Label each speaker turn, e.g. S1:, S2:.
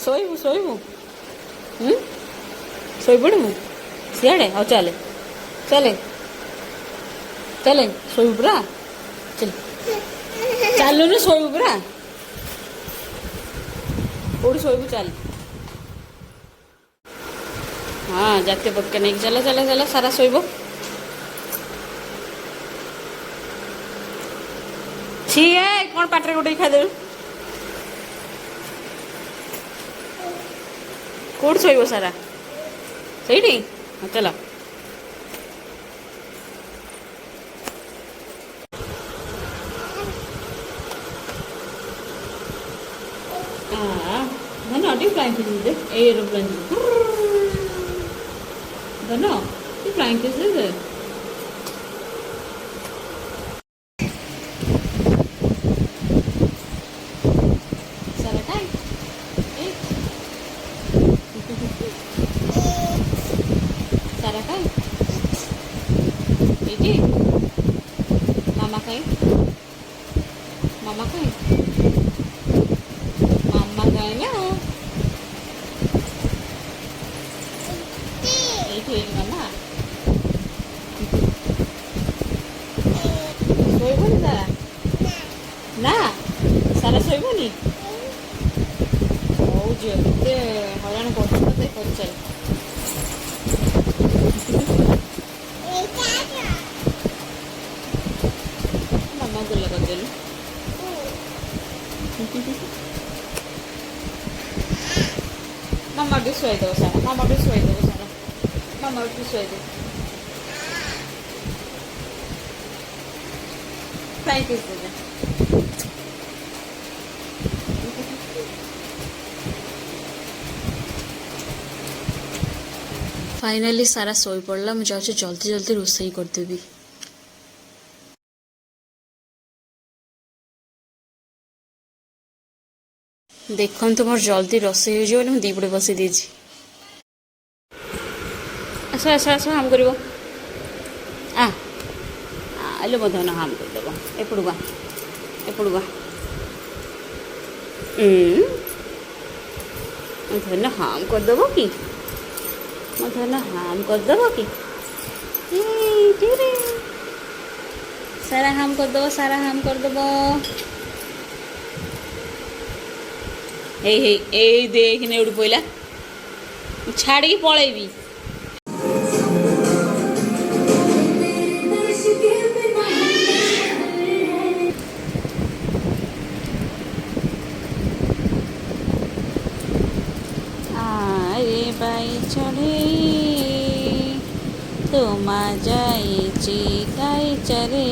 S1: ଶୋଇବୁ ଶୋଇବୁ ଶୋଇପଡ଼ିବୁ ସିଆଡ଼େ ଆଉ ଚାଲେ ଚାଲେ ଚାଲେ ଶୋଇବୁ ପୁରା ଚାଲୁନି ଶୋଇବୁ ପୁରା କୋଉଠି ଶୋଇବୁ ଚାଲ ହଁ ଜାତୀୟ ପକ୍କା ନେଇକି ଚାଲ ଚାଲ ଚାଲ ସାରା ଶୋଇବ ଛି କ'ଣ ପାଟିରେ ଗୋଟେଇ ଖାଇଦେବୁ କୋଉଠି ଶୋଇବ ସାରା ସେଇଠି ହଁ ଚାଲ धनो टी फ्लाइंग किस दे एरोप्लेन धनो टी फ्लाइंग किस दे सारा टाइम सारा टाइम एटी मामा कहीं मामा कहीं मामा कहीं ना मामा ଶୋଇବନି ସାରା ନା ସାରା ଶୋଇବନି ହଉ ଝିଅ କେତେ ହଇରାଣ କରୁଛ ତତେ କରିଚାଲ ମାମା ଗୁଲା କରିଦେଲୁ ମାମା ଟିକେ ଶୋଇଦେବ ସାରା ମାମା ଟିକେ ଶୋଇଦେବ ସାରା ମାମା ଟିକେ ଶୋଇଦେବ Thank you, Dina. फाइनाली सारा सोई पड़ा मुझे जाऊँ जल्दी जल्दी रोसई करदेवी देखो मोर जल्दी रोसई हो मुझे दीपड़े बसई दे आस आस आस हाम कर आलो मो धन हाम करदेव एपड़ गा एपड़ गा धन हाम करदेव कि मो धन हाम करदेव कि सारा हाम करदेव सारा हाम करदेव ए देखने उड़ पड़ा छाड़ी पलैबी चढ़े तो मा जाए गाय चरे